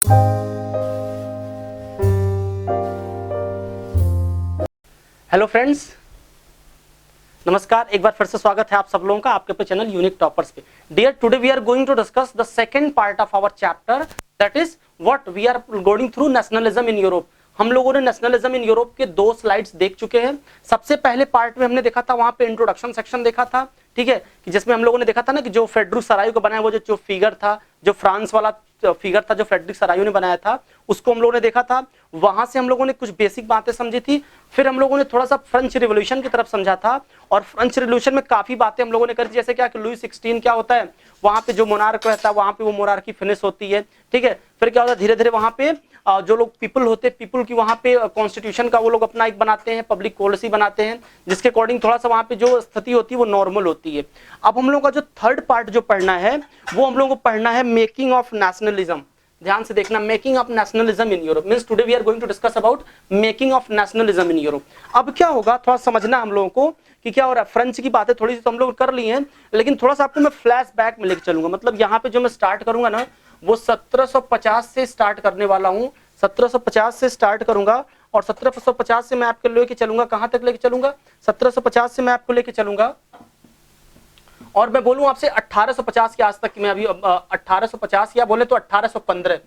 Hello friends, नमस्कार। एक बार फिर से स्वागत है आप सब लोगों का आपके अपने चैनल यूनिक टॉपर्स पे। Dear, today we are going to discuss the second part of our chapter, that is what we are going through nationalism in Europe. हम लोगों ने नेशनलिज्म इन यूरोप के 2 स्लाइड्स देख चुके हैं। सबसे पहले पार्ट में हमने देखा था, वहां पे इंट्रोडक्शन सेक्शन देखा था, ठीक है, कि जिसमें हम लोगों ने देखा था ना कि जो फेडरू सरायू का बनाया वो जो फिगर था, जो फ्रांस वाला फिगर था जो फ्रेडरिक सरायू ने बनाया था, उसको हम लोगों ने देखा था। वहां से हम लोगों ने कुछ बेसिक बातें समझी थी। फिर हम लोगों ने थोड़ा सा फ्रेंच रिवॉल्यूशन की तरफ समझा था, और फ्रेंच रिवॉल्यूशन में काफी बातें हम लोगों ने करी, जैसे क्या कि लुई 16 क्या होता है, वहां पे जो मोनार्क रहता है वहां पे वो मोनार्की फिनिश होती है, ठीक है। फिर क्या होता है, धीरे धीरे वहां पे जो लोग पीपल होते हैं, पीपल की वहां पे कॉन्स्टिट्यूशन का वो लोग अपना एक बनाते हैं, पब्लिक पॉलिसी बनाते हैं, जिसके अकॉर्डिंग थोड़ा सा वहां पे जो स्थिति होती है वो नॉर्मल होती है। अब हम लोगों का जो थर्ड पार्ट जो पढ़ना है वो हम लोगों को पढ़ना है मेकिंग ऑफ नेशनलिज्म। ध्यान से देखना, making of nationalism in Europe means today we are going to discuss about making of nationalism in Europe. अब क्या होगा, थोड़ा समझना हम लोगों को कि क्या हो रहा है। फ्रेंच की बातें थोड़ी सी तो हम लोग कर ली हैं, लेकिन थोड़ा सा आपको मैं फ्लैश बैक में लेकर चलूंगा। मतलब यहाँ पे जो मैं स्टार्ट करूंगा ना, वो 1750 से स्टार्ट करने वाला हूँ। 1750 से स्टार्ट करूंगा, और 1750 से मैं आपको लेके चलूंगा, कहां तक लेके चलूंगा, 1750 से मैं आपको लेके चलूंगा, और मैं बोलूं आपसे 1850 के आज तक की। मैं अभी 1850 या बोले तो 1815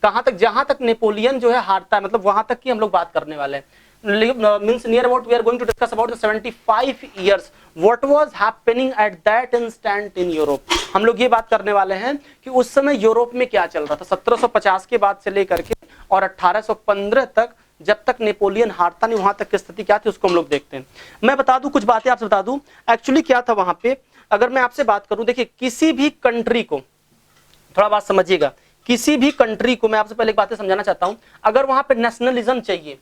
कहां तक, जहां तक नेपोलियन जो है हारता है, मतलब वहां तक की हम लोग बात करने वाले हैं। Means near about we are going to discuss about the 75 years what was happening at that instant in Europe. हम लोग ये बात करने वाले हैं कि उस समय यूरोप में क्या चल रहा था, 1750 के बाद से लेकर के और 1815 तक, जब तक नेपोलियन हारता नहीं, वहां तक की स्थिति क्या थी उसको हम लोग देखते हैं। मैं बता दूं कुछ बातें, आपसे बता दूं एक्चुअली क्या था वहां पे। अगर मैं आपसे बात करूं, देखिए किसी भी कंट्री को, थोड़ा बात समझिएगा, किसी भी कंट्री को मैं आपसे पहले एक बात समझाना चाहता हूं। अगर वहां पे नेशनलिज्म चाहिए,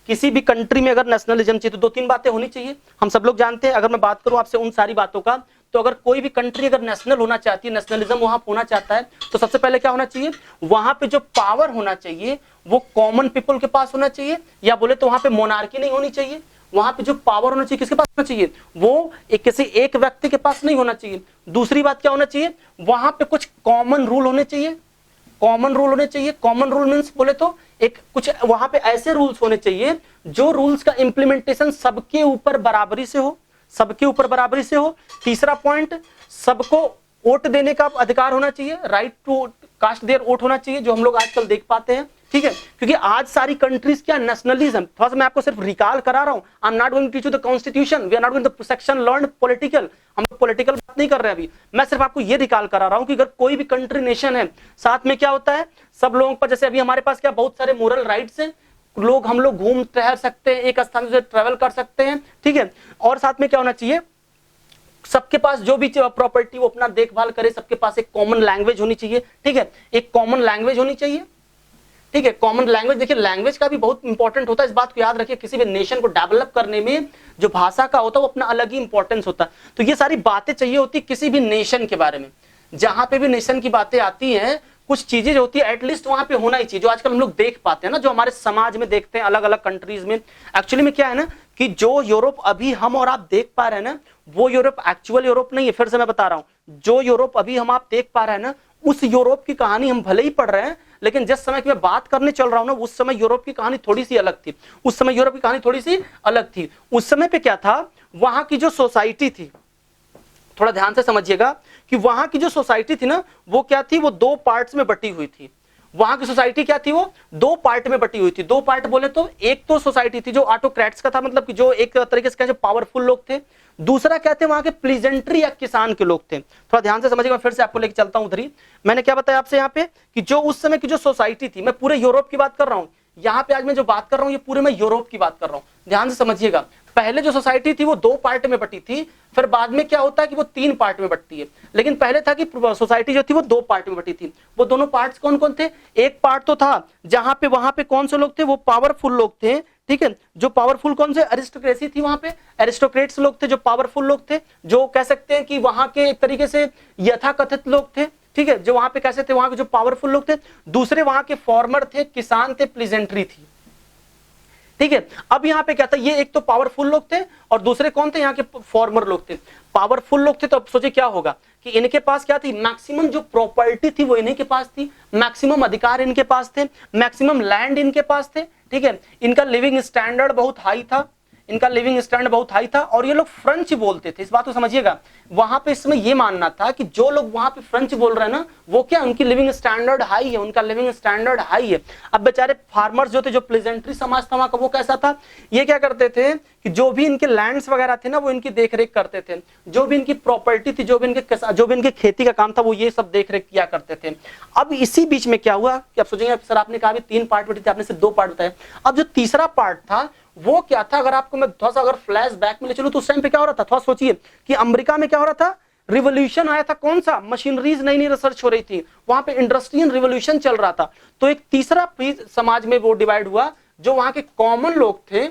किसी भी कंट्री में अगर नेशनलिज्म चाहिए तो 2-3 बातें होनी चाहिए। हम सब लोग जानते हैं। अगर मैं बात करूं आपसे उन सारी बातों का, तो अगर कोई भी कंट्री अगर नेशनल होना चाहती है, नेशनलिज्म वहां होना चाहता है, तो सबसे पहले क्या होना चाहिए, वहां पे जो पावर होना चाहिए वो कॉमन पीपल के पास होना चाहिए, या बोले तो वहां पे मोनार्की नहीं होनी चाहिए। वहां पे जो पावर होना चाहिए किसके पास होना चाहिए, वो किसी एक व्यक्ति के पास नहीं होना चाहिए। दूसरी बात क्या होना चाहिए, वहां पे कुछ कॉमन रूल होने चाहिए। कॉमन रूल होने चाहिए। कॉमन रूल मींस बोले तो एक कुछ वहां पे ऐसे रूल्स होने चाहिए जो रूल्स का इंप्लीमेंटेशन सबके ऊपर बराबरी से हो, सबके ऊपर बराबरी से हो। तीसरा पॉइंट, सबको वोट देने का अधिकार होना चाहिए, right to cast their vote होना चाहिए, जो हम लोग आजकल देख पाते हैं, ठीक है। क्योंकि आज सारी कंट्रीज क्या नेशनलिज्म, थोड़ा सा मैं आपको सिर्फ रिकॉल करा रहा हूं। I am not going to teach you the constitution, we are not going to section learn political, हम लोग पॉलिटिकल बात नहीं कर रहे हैं अभी। मैं सिर्फ आपको ये रिकॉल करा रहा हूं कि अगर कोई भी कंट्री नेशन है, साथ में क्या होता है, सब लोगों पर, जैसे अभी हमारे पास क्या बहुत सारे मोरल राइट्स हैं, लोग हम लोग घूम टहल सकते हैं, एक स्थान से ट्रेवल कर सकते हैं, ठीक है। और साथ में क्या होना चाहिए, सबके पास जो भी प्रॉपर्टी वो अपना देखभाल करे, सबके पास एक कॉमन लैंग्वेज होनी चाहिए, ठीक है, एक कॉमन लैंग्वेज होनी चाहिए, ठीक है। कॉमन लैंग्वेज, देखिए लैंग्वेज का भी बहुत इंपॉर्टेंट होता है, इस बात को याद रखिए। किसी भी नेशन को डेवलप करने में जो भाषा का होता है वो अपना अलग ही इंपॉर्टेंस होता है। तो ये सारी बातें चाहिए होती किसी भी नेशन के बारे में। जहां पे भी नेशन की बातें आती हैं, कुछ चीजें जो होती है एटलीस्ट वहां पे होना ही चाहिए, जो आजकल हम लोग देख पाते हैं ना, जो हमारे समाज में देखते हैं अलग अलग कंट्रीज में। एक्चुअली में क्या है ना कि जो यूरोप अभी हम और आप देख पा रहे हैं ना, वो यूरोप एक्चुअल यूरोप नहीं है। फिर से मैं बता रहा हूं, जो यूरोप अभी हम आप देख पा रहे हैं ना, उस यूरोप की कहानी हम भले ही पढ़ रहे हैं, लेकिन जिस समय की मैं बात करने चल रहा हूं ना, उस समय यूरोप की कहानी थोड़ी सी अलग थी। उस समय यूरोप की कहानी थोड़ी सी अलग थी। उस समय पे क्या था, वहां की जो सोसाइटी थी, थोड़ा ध्यान से समझिएगा कि वहां की जो सोसाइटी थी ना, वो क्या थी, वो 2 पार्ट्स में बटी हुई थी। वहां की सोसाइटी क्या थी, वो 2 पार्ट में बटी हुई थी। 2 पार्ट बोले तो एक तो सोसाइटी थी जो ऑटोक्रेट्स का था, मतलब कि जो एक तरीके से जो पावरफुल लोग थे। दूसरा क्या थे, वहां के प्लीजेंट्री या किसान के लोग थे। थोड़ा ध्यान से समझिएगा, फिर से आपको लेके चलता हूं उधर ही। मैंने क्या बताया आपसे यहाँ पे कि जो उस समय की जो सोसाइटी थी, मैं पूरे यूरोप की बात कर रहा हूं यहाँ पे। आज मैं जो बात कर रहा हूं ये पूरे मैं यूरोप की बात कर रहा हूं, ध्यान से समझिएगा। पहले जो सोसाइटी थी वो 2 पार्ट में बटी थी, फिर बाद में क्या होता है कि वो 3 पार्ट में बटती है। लेकिन पहले था कि सोसाइटी जो थी वो 2 पार्ट में बटी थी। वो दोनों पार्ट्स कौन कौन थे, एक पार्ट तो था जहां पे वहां पे कौन से लोग थे, वो पावरफुल लोग थे, ठीक है। जो पावरफुल कौन से, अरिस्टोक्रेसी थी, वहां पे एरिस्टोक्रेट्स लोग थे, जो पावरफुल लोग थे, जो कह सकते हैं कि वहां के एक तरीके से यथाकथित लोग थे, ठीक है, जो वहां पे कैसे थे, वहां के जो पावरफुल लोग थे। दूसरे वहां के फॉर्मर थे, किसान थे, प्लीजेंट्री थी। ठीक है। अब यहाँ पे क्या था, ये एक तो पावरफुल लोग थे और दूसरे कौन थे, यहाँ के फॉर्मर लोग थे। पावरफुल लोग थे तो अब सोचिए क्या होगा कि इनके पास क्या थी, मैक्सिमम जो प्रॉपर्टी थी वो इन्हीं के पास थी, मैक्सिमम अधिकार इनके पास थे, मैक्सिमम लैंड इनके पास थे। ठीक है, इनका लिविंग स्टैंडर्ड बहुत हाई था, इनका लिविंग स्टैंडर्ड बहुत हाई था और ये लोग फ्रेंच बोलते थे। इस बात को समझिएगा, वहां पे इसमें ये मानना था कि जो लोग वहां पे फ्रेंच बोल रहे हैं ना, वो क्या, उनकी लिविंग स्टैंडर्ड हाई है, उनका लिविंग स्टैंडर्ड हाई है। अब बेचारे फार्मर्स जो थे, जो प्लेजेंट्री समाज था वहां का, वो कैसा था, ये क्या करते थे कि जो भी इनके लैंड्स वगैरह थे ना, वो इनकी देखरेख करते थे, जो भी इनकी प्रॉपर्टी थी, जो भी इनके खेती का काम था, वो ये सब देखरेख किया करते थे। अब इसी बीच में क्या हुआ कि आप सोचेंगे सर आपने कहा 3 पार्ट बताए, आपने सिर्फ 2 पार्ट बताए। अब जो तीसरा पार्ट था वो क्या था, अगर आपको मैं थोड़ा सा अगर फ्लैश बैक में ले चलूं तो उस टाइम पे क्या हो रहा था, थोड़ा सोचिए कि अमेरिका में क्या हो रहा था, रिवोल्यूशन आया था। कौन सा, मशीनरीज नई नई रिसर्च हो रही थी, वहां पे इंडस्ट्रियल रिवोल्यूशन चल रहा था। तो एक तीसरा समाज में वो डिवाइड हुआ, जो वहां के कॉमन लोग थे।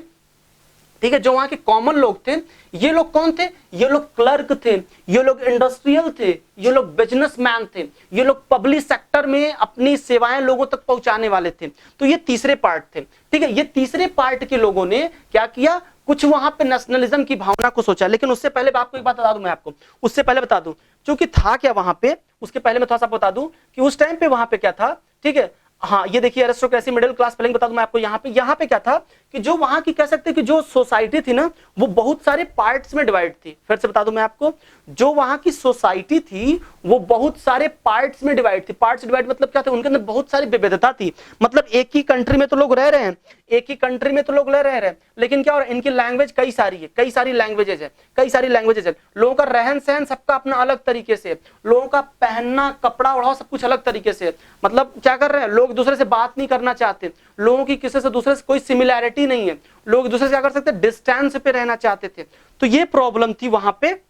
ठीक है, जो वहां के कॉमन लोग थे, ये लोग कौन थे, ये लोग क्लर्क थे, ये लोग इंडस्ट्रियल थे, ये लोग बिजनेसमैन थे, ये लोग पब्लिक सेक्टर में अपनी सेवाएं लोगों तक पहुंचाने वाले थे। तो ये तीसरे पार्ट थे। ठीक है, ये तीसरे पार्ट के लोगों ने क्या किया, कुछ वहां पे नेशनलिज्म की भावना को सोचा। लेकिन उससे पहले आपको एक बात बता दूं, मैं आपको उससे पहले बता दूं, क्योंकि था क्या वहां पे, उसके पहले मैं थोड़ा सा बता दूं कि उस टाइम पे वहां पे क्या था। ठीक है, हाँ ये देखिए एरिस्टोक्रेसी, मिडिल क्लास, स्पेलिंग बता दूं मैं आपको। यहाँ पे क्या था कि जो वहां की कह सकते हैं कि जो सोसाइटी थी ना, वो बहुत सारे पार्ट्स में डिवाइड थी। फिर से बता दूं मैं आपको, जो वहां की सोसाइटी थी वो बहुत सारे पार्ट्स में डिवाइड थी। पार्ट्स डिवाइड मतलब क्या था, उनके अंदर बहुत सारी विविधता थी। मतलब एक ही कंट्री में तो लोग रह रहे हैं, एक ही कंट्री में तो लोग रह रहे हैं, लेकिन क्या हो रहा है, इनकी लैंग्वेज कई सारी है, कई सारी लैंग्वेजेज है, कई सारी लैंग्वेजेज है। लोगों का रहन सहन सबका अपना अलग तरीके से, लोगों का पहनना, कपड़ा ओढ़ाव सब कुछ अलग तरीके से। मतलब क्या कर रहे हैं, लोग दूसरे से बात नहीं करना चाहते, लोगों की किसी से दूसरे से कोई सिमिलैरिटी नहीं है, लोग दूसरे से क्या कर सकते, डिस्टेंस पे रहना चाहते थे। तो ये प्रॉब्लम थी वहां पे,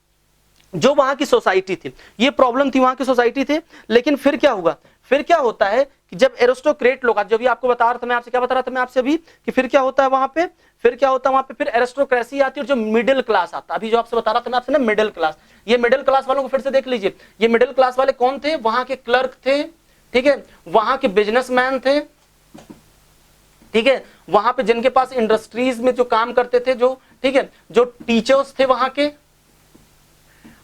जो वहां की सोसाइटी थी, ये प्रॉब्लम थी वहां की सोसाइटी थी। लेकिन फिर क्या हुआ, फिर क्या होता है कि जब एरिस्टोक्रेट लोग, जो भी आपको बता रहा था मैं आपसे, क्या बता रहा था मैं आपसे अभी, कि फिर क्या होता है वहां पे, फिर क्या होता है वहां पे, फिर एरिस्टोक्रेसी आती है और जो मिडिल क्लास आता है। अभी जो आपसे बता रहा था मैं आपसे ना, मिडिल क्लास, ये मिडिल क्लास वालों को फिर से देख लीजिए। ये मिडिल क्लास वाले कौन थे, वहां के क्लर्क थे, ठीक है, वहां के बिजनेसमैन थे, ठीक है, वहां पे जिनके पास इंडस्ट्रीज में जो काम करते थे, जो ठीक है, जो टीचर्स थे वहां के,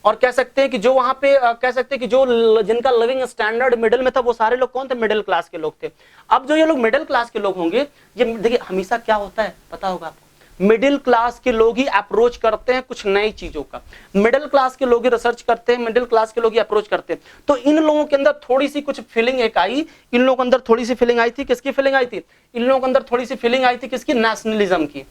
और कह सकते हैं कि जो वहां पे कह सकते हैं कि जो जिनका लिविंग स्टैंडर्ड मिडिल में था, वो सारे लोग कौन थे, मिडिल क्लास के लोग थे। अब जो ये लोग मिडिल क्लास के लोग होंगे, ये देखिए हमेशा क्या होता है पता होगा आपको, मिडिल क्लास के लोग ही अप्रोच करते हैं कुछ नई चीजों का, मिडिल क्लास के लोग ही रिसर्च करते हैं, मिडिल क्लास के लोग ही अप्रोच करते हैं। तो इन लोगों के अंदर थोड़ी सी कुछ फीलिंग एक आई, इन लोगों के अंदर थोड़ी सी फीलिंग आई थी, किसकी फीलिंग आई थी, इन लोगों के अंदर थोड़ी सी फीलिंग आई थी किसकी, नेशनलिज्म की।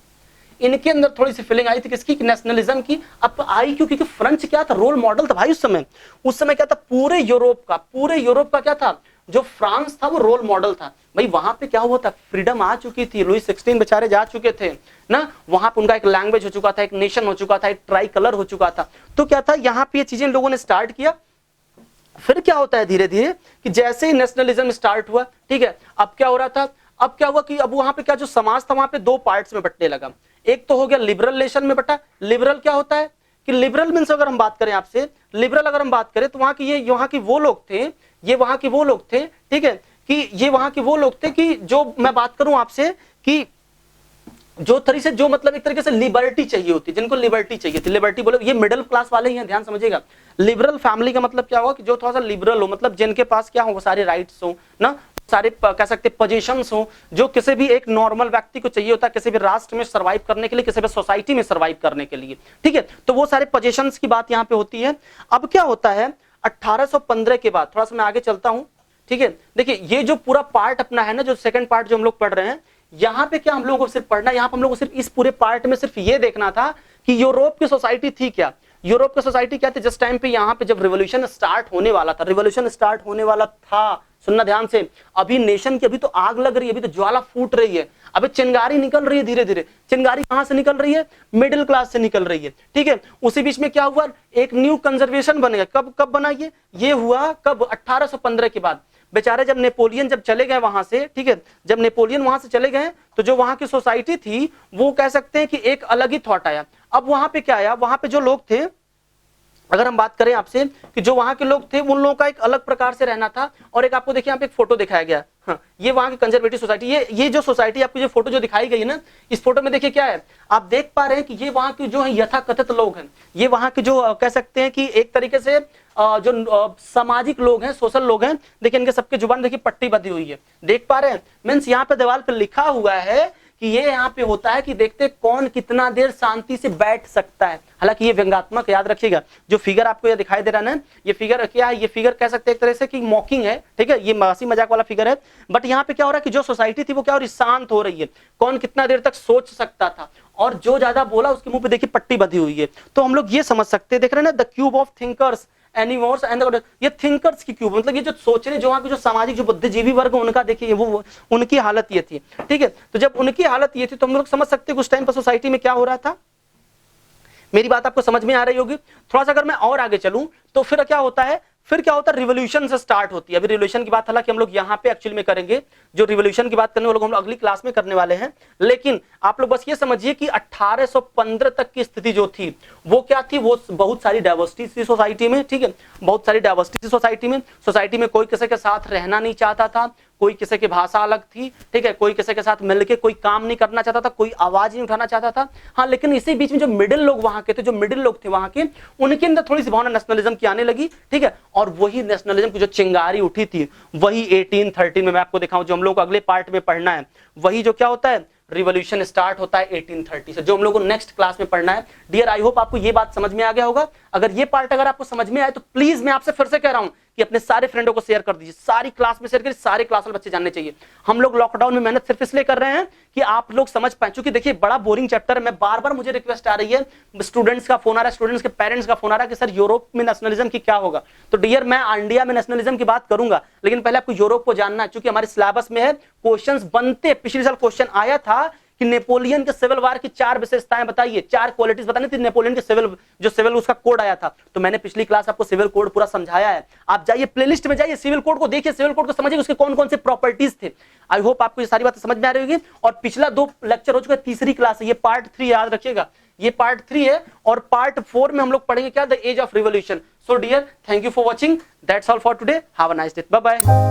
इनके अंदर थोड़ी सी फीलिंग आई थी किसकी, नेशनलिज्म की। अब आई क्यों, क्योंकि फ्रेंच क्या था, रोल मॉडल था भाई उस समय। उस समय क्या था, पूरे यूरोप का क्या था, जो फ्रांस था वो रोल मॉडल था भाई। वहां पे क्या हुआ था, फ्रीडम आ चुकी थी, लुई 16 बेचारे जा चुके थे ना, वहां पे उनका एक लैंग्वेज हो चुका था, एक नेशन हो चुका था, एक ट्राई कलर हो चुका था। तो क्या था, यहाँ पे ये चीजें लोगों ने स्टार्ट किया। फिर क्या होता है धीरे धीरे कि जैसे ही नेशनलिज्म स्टार्ट हुआ, ठीक है, अब क्या हो रहा था, अब क्या हुआ कि अब वहां पे क्या, जो समाज था वहां पे 2 पार्ट्स में बंटने लगा। एक तो हो गया लिबरल नेशन में बटा। लिबरल क्या होता है कि लिबरल मींस, अगर हम बात करें आपसे, लिबरल अगर हम बात करें तो वहां की ये वहां की वो लोग थे, ये वहां के वो लोग थे, ठीक है, कि ये वहां के वो लोग थे कि जो मैं बात करूं आपसे कि जो तरीके से, जो मतलब एक तरीके से लिबर्टी चाहिए होती, जिनको लिबर्टी चाहिए थी, लिबर्टी बोले, ये मिडिल क्लास वाले ही हैं, ध्यान समझिएगा। लिबरल फैमिली का मतलब क्या हुआ कि जो थोड़ा सा लिबरल हो, मतलब जिनके पास क्या हो, वो सारे राइट्स हो ना, सारे कह सकते पोजीशंस हो, जो किसी भी एक नॉर्मल व्यक्ति को चाहिए होता है, किसी भी राष्ट्र में सर्वाइव करने के लिए, किसी भी सोसाइटी में सर्वाइव करने के लिए, ठीक है। तो वो सारे पोजीशंस की बात यहाँ पे होती है। अब क्या होता है 1815 के बाद, थोड़ा सा मैं आगे चलता हूं, ठीक है। देखिए ये जो पूरा पार्ट अपना है ना, जो सेकंड पार्ट जो हम लोग पढ़ रहे हैं, यहाँ पे क्या हम लोगों को सिर्फ पढ़ना, यहाँ पे हम लोग को सिर्फ इस पूरे पार्ट में सिर्फ ये देखना था कि यूरोप की सोसाइटी थी क्या, यूरोप की सोसाइटी क्या थी जिस टाइम पे यहाँ पे जब रिवोल्यूशन स्टार्ट होने वाला था, रिवोल्यूशन स्टार्ट होने वाला था, सुनना ध्यान से, अभी नेशन की अभी तो आग लग रही है, अभी तो ज्वाला फूट रही है, अभी चिंगारी निकल रही है धीरे धीरे। चिंगारी कहां से निकल रही है, मिडिल क्लास से निकल रही है, ठीक है। उसी बीच में क्या हुआ, एक न्यू कंजर्वेशन बनेगा। कब बना ये हुआ कब, 1815 के बाद। बेचारे जब नेपोलियन जब चले गए वहां से, ठीक है, जब नेपोलियन वहां से चले गए तो जो वहां की सोसाइटी थी वो कह सकते हैं कि एक अलग ही थॉट आया। अब वहां पे क्या आया, वहां पे जो लोग थे अगर हम बात करें आपसे कि जो वहां के लोग थे उन लोगों का एक अलग प्रकार से रहना था। और एक आपको देखिए यहाँ पे एक फोटो दिखाया गया, हाँ, ये वहां की कंजर्वेटिव सोसाइटी, ये जो सोसाइटी आपको जो फोटो जो दिखाई गई है ना, इस फोटो में देखिए क्या है, आप देख पा रहे हैं कि ये वहां के जो है यथाकथित लोग हैं, ये वहां के जो कह सकते हैं कि एक तरीके से जो सामाजिक लोग हैं, सोशल लोग हैं। देखिए इनके सबके जुबान देखिए पट्टी बंधी हुई है, देख पा रहे हैं। मीन्स यहाँ पे दीवार पे लिखा हुआ है कि ये यहाँ पे होता है कि देखते कौन कितना देर शांति से बैठ सकता है। हालांकि ये व्यंग्यात्मक, याद रखिएगा, जो फिगर आपको ये दिखाई दे रहा है ना, ये फिगर क्या है, ये फिगर कह सकते हैं एक तरह से कि मॉकिंग है, ठीक है, ये हंसी मजाक वाला फिगर है। बट यहाँ पे क्या हो रहा है कि जो सोसाइटी थी वो क्या हो रही, शांत हो रही है, कौन कितना देर तक सोच सकता था, और जो ज्यादा बोला उसके मुंह पे देखिए पट्टी बंधी हुई है। तो हम लोग ये समझ सकते हैं, देख रहे हैं ना, the cube of thinkers anymore and ये थिंकर्स की क्यूब, मतलब ये जो सोच रहे, जो वहां के जो सामाजिक जो बुद्धिजीवी वर्ग उनका देखिए वो उनकी हालत ये थी, ठीक है। तो जब उनकी हालत ये थी तो हम लोग समझ सकते हैं कि उस टाइम पर सोसाइटी में क्या हो रहा था। मेरी बात आपको समझ में आ रही होगी। थोड़ा सा अगर मैं और आगे चलूं तो फिर क्या होता है, रिवोल्यूशन से स्टार्ट होती है। अभी रिवोल्यूशन की बात हालांकि हम लोग यहाँ पे एक्चुअली में करेंगे, जो रिवोल्यूशन की बात करने वाले हम लोग अगली क्लास में करने वाले हैं। लेकिन आप लोग बस ये समझिए कि 1815 तक की स्थिति जो थी वो क्या थी, वो बहुत सारी डाइवर्सिटी थी सोसाइटी में, ठीक है, बहुत सारी डाइवर्सिटी थी सोसाइटी में कोई किसी के साथ रहना नहीं चाहता था, कोई किसी की भाषा अलग थी, ठीक है, कोई किसी के साथ मिलके कोई काम नहीं करना चाहता था, कोई आवाज नहीं उठाना चाहता था। हाँ, लेकिन इसी बीच में जो मिडिल लोग वहां के थे, जो मिडिल लोग थे वहां के, उनके अंदर थोड़ी सी भावना नेशनलिज्म की आने लगी, ठीक है। और वही नेशनलिज्म की जो चिंगारी उठी थी, वही 1813 में मैं आपको दिखाऊं, जो हम लोग को अगले पार्ट में पढ़ना है, वही जो क्या होता है, रिवॉल्यूशन स्टार्ट होता है 1830 से, जो हम लोग को नेक्स्ट क्लास में पढ़ना है। डियर, आई होप आपको ये बात समझ में आ गया होगा। अगर ये पार्ट अगर आपको समझ में आए तो प्लीज मैं आपसे फिर से कह रहा हूं कि अपने सारे फ्रेंडों को शेयर कर दीजिए, सारी क्लास में शेयर करिए, सारे क्लास वाले बच्चे जानने चाहिए। हम लोग लॉकडाउन में मेहनत सिर्फ इसलिए कर रहे हैं कि आप लोग समझ पाए, क्योंकि देखिए बड़ा बोरिंग चैप्टर है। मैं बार बार मुझे रिक्वेस्ट आ रही है, स्टूडेंट्स का फोन आ रहा है, स्टूडेंट्स के पेरेंट्स का फोन आ रहा है कि सर यूरोप में नेशनलिज्म की क्या होगा। तो डियर, मैं इंडिया में नेशनलिज्म की बात करूंगा, लेकिन पहले आपको यूरोप को जानना है, क्योंकि हमारे सिलेबस में है, क्वेश्चन बनते। पिछले साल क्वेश्चन आया था कि नेपोलियन के सिविल वार की 4 विशेषताएं बताइए, 4 क्वालिटीज बतानी थी नेपोलियन के सिविल उसका कोड आया था। तो मैंने पिछली क्लास आपको सिविल कोड पूरा समझाया है। आप जाइए प्लेलिस्ट में जाइए, सिविल कोड को देखिए, सिविल कोड को समझिए, उसके कौन कौन से प्रॉपर्टीज थे। आई होप आपको ये सारी बातें समझ में आ रही होगी। और पिछला 2 लेक्चर हो चुका है, तीसरी क्लास है, ये पार्ट 3 याद रखिएगा, ये पार्ट 3 है। और पार्ट 4 में हम लोग पढ़ेंगे क्या, the age of revolution. So dear, thank you for watching, that's all for today, have a nice day, bye bye.